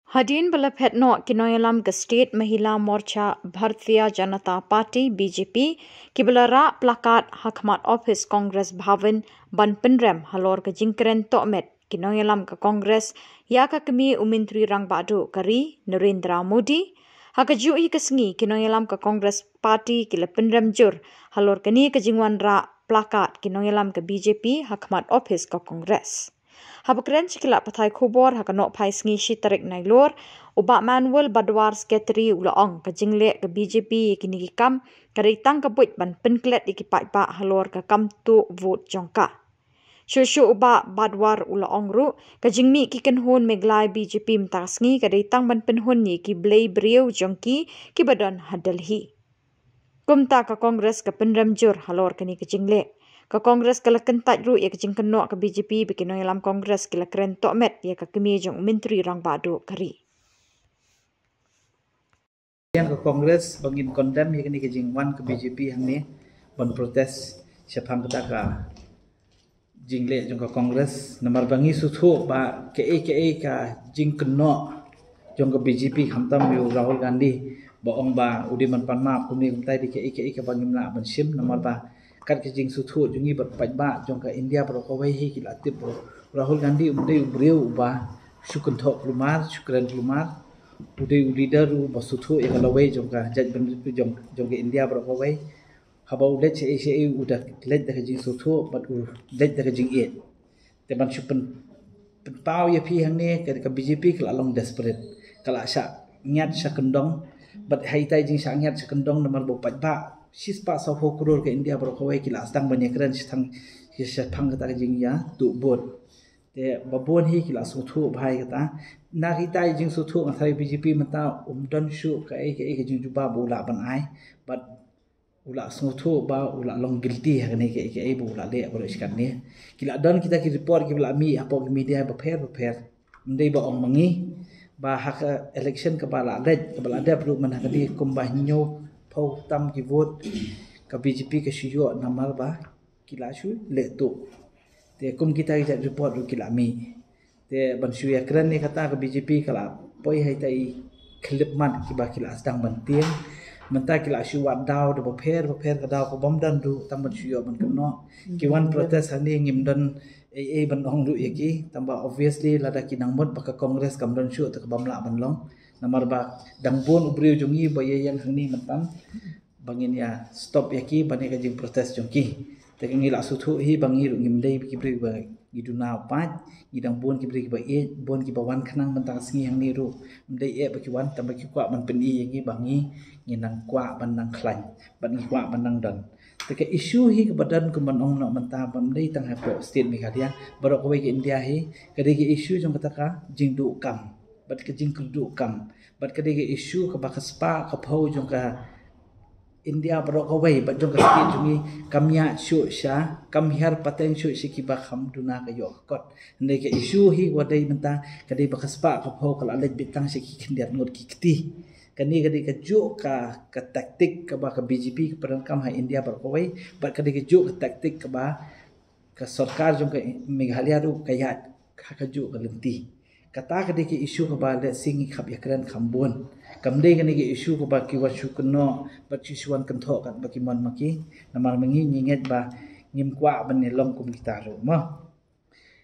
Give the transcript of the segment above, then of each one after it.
Hadin Balaphetno Kinoyalam ke State Mahila Morcha Bharatiya Janata Party BJP Kibalara plakat Hakmat Office Congress Bhavan Ban Penrem Halor ke Jingkeren Tokmet Kinoyalam ke Congress Yaka Kemi Umintri Rang Badu Kari Narendra Modi Hakaju hi kesengi Kinoyalam ke Congress Party Kila Penrem Jur Halor ke ni ke Jingwan Ra plakat Kinoyalam ke BJP Hakmat Office ke Congress. Habakren cikilak patai kubor hakanok pai sengi shi tarik nailor ubak Manuel Badwar Sekretari ulaong ke jingle ke BJP kini kam karitang kebut ban penklet ikipak ba halor ke kam tu vote jongka. Shushu ubak Badwar ulaong ru ke jingmi kiken hon meglai BJP mtasngi karitang ban penhon ni ki blay beriu jongki ki badan hadalhi. Kumta ke Kongres ke Penrem Jur halor kini ke jingle. Ke Kongres kala kentat ru ia kejing kenok ke BJP bikin dalam Kongres kala keren tokmet ia ke kemi jong menteri rang badu kari. Yang ke Kongres bangin kondem ia kini kejing wan ke BJP hang ni ban protes siapang ketaka jingle jong ke Kongres nomor bangi suthu ba ke ka jing kenok jong ke BJP hamtam yu Rahul Gandhi baong ba udi man panma kuni kumtai di ke bangim la ban sim nomor ba kat kejing suthu jungi berpaj ba jong ke India berkawai hi kilatip Rahul Gandhi umdai ubriu ba syukun thok lumar syukran lumar udai leader ba suthu e kalawai jong ka jaj ban jong ke India berkawai haba ulet se udah let da kejing suthu bat let da kejing et te ban syupen pau ya pi hang ne ke BJP kala long desperate kala sya nyat sya kendong bat haitai jing sya nyat sya kendong nomor bopaj ba sispa sa hokror ke India berkawai kila sedang banyak keren setang pang kata jing ya tu bot te babon hi kila suthu bhai kata na kita jing suthu ngai BJP mata umdan shu ke jing juba bola ban ai but ula suthu ba ula long guilty ha ne ke bola le bro iskan ne kila dan kita ki report ki bla mi apa media ba pher ndai ba ong mangi ba hak election ke bala det ke bala ada perlu man ha di kumbah nyo pau tam ki vote ke BJP ke syuyo namar ba kila shu le tu te kum kita ija report ru kila mi te ban shu ya kran ni kata ke BJP kala poi hai tai klip man ki ba kila sedang ban tiang menta kila shu wat daw de pher ke daw ko bom dan ru tam ban syuyo ban kno ki wan protest hani ngim dan ban ong ru yaki tamba obviously lada kinang mod ba ka Kongres kam dan shu te bam la ban long namar ba dangbon ubriu jongi ba yang hangni mentan bangin ya stop yaki bani ka jing protest jongki te ngila suthu hi bangi ru ngimdei ki bri ba giduna pat gidang bon ki bri ba e bon ki ba wan khanang mentang sngi hangni ru mdei e ba ki wan tamba ki kwa man pen i yaki bangi nginang kwa ban nang khlain ban kwa ban nang dan te ke issue hi ke badan ku man ong no menta bam dei tang ha po state Meghalaya barok ko ke India hi ke de issue jong kata ka jing du kam bat ke jing kudu kam bat ke de issue ke bakaspa ke phau jong ka India barok ko bat jong ka state jungi kamya shu sha kam her paten shu ki ba kham duna ka yo kot ne ke issue hi wadai menta ke de bakaspa ke phau kala let bitang ki khindiat ngot ki kti kani kadi ke juk ka taktik ke ba ke BJP ke perangkam ha India berkawai bat kadi ke juk ke taktik ke ba ke sarkar jong ke Meghalaya ru kayat ka juk ke lenti kata kadi ke isu ke ba le singi khap yakran khambon kamde kani ke isu ke ba ki wa syukno bat syuan kentho kat ba ki mon maki namar mengi nyinget ba ngim kwa ban ne long kum kita ru ma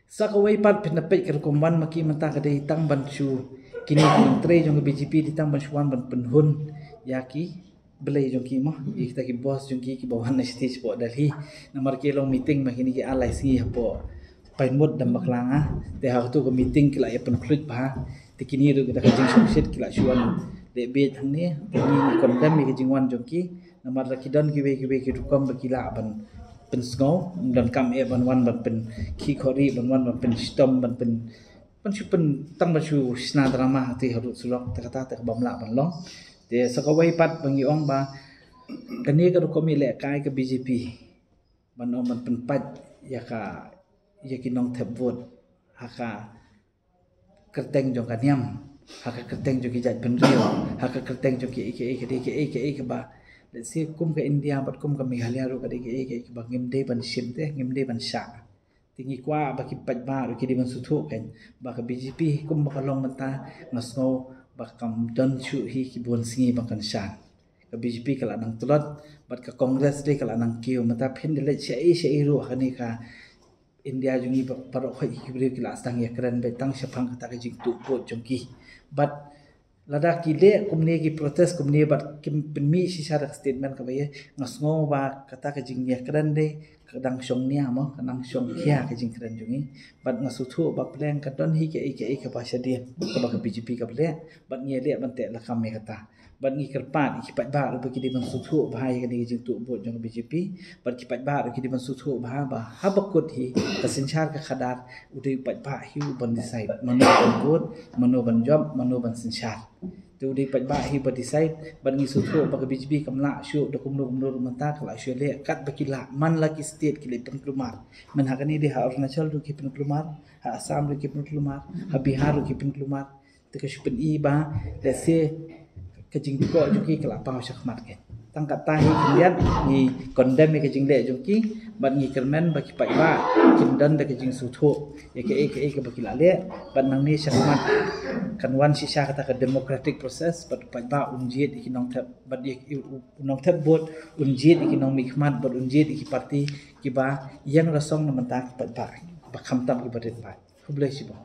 sakawai pat pinapet ke kumban maki menta kadi tang ban syu kini menteri jong BJP ditang bansuan ban penhun yaki belai jong ki mah kita ki bos jong ki bawan stage po Delhi namar ki long meeting makini ki alai si po painmut dam baklanga te ha tu ko meeting kila ya penklut ba te kini ru kita jing sokset kila suan de be thang ni te ni kondam mi ki jingwan jong ki namar rakidan ki we ki rukom bakila ban pen sngau dan kam e ban wan ban pen ki khori ban wan ban pen stom ban pen pen tang basu sna drama ti harut sulok kata ta bamla ban long te sakawai pat bangi ong ba kani ka ko mi le kai ke BJP ban ong ban pen pat ya kinong thep vote haka kerteng jong kaniam haka kerteng jong ki jaj pen rio haka kerteng jong ki ke ba let's see kum ke India bat kum ke Meghalaya ru ke ba ngim de ban sim te ngim de ban sha tinggi kuat bagi pajak bagi di mensutuk kan bagi BJP kum bakalong mentah ngasno bakam dan syu hi kibun singi bakan syan ke BJP kala nang tulot bat ke kongres de kala nang kiu mata phin de syai ru khani ka India jungi parok khoi kibri kila astang ya kran betang syapang kata ke jing tu pot jongki bat lada kile kumne ki protest kumne bat kim penmi sisa statement ka baye ngasngo ba kata ke jing ya kran de kadang syong nia mo kadang syong khia ke jing kran jungi bat ngasuthu ba plan ka don hi ke pasha dia ka ba BJP ka ble bat nge le ban te la kam me kata bat ngi kerpat ki pat ba ru ki di mansuthu bahai ke jing tu bot jong BJP bat ki pat ba ru ki di mansuthu ba ha bakut hi ka sinchar ka khadar udai pat ba hi ban decide mano ban bot mano ban job mano ban sinchar tu udai pat ba hi ban decide ban ngi suthu ba ka BJP kamla syu do kumno manta kala syu le kat bakila man lagi state ki le penklumar men hakani di ha Arunachal ru ki penklumar ha Assam ru ki penklumar ha Bihar ru ki penklumar te ka syupen I ba let's say kejing ko juki kala pa syakmat ke tangkat tahi kemudian ni condemn ke jing le juki ban ngi kermen bagi pai ba kindan de kejing suthu ke bagi lale ban nang ni syakmat kan wan sisa kata ke democratic process bat pai ba unjit ikinong thap bat unong thap bot unjit ikinong mikmat bot unjit iki parti ki ba yang rasong na menta pai ba kham tam ki badet ba hublai sibo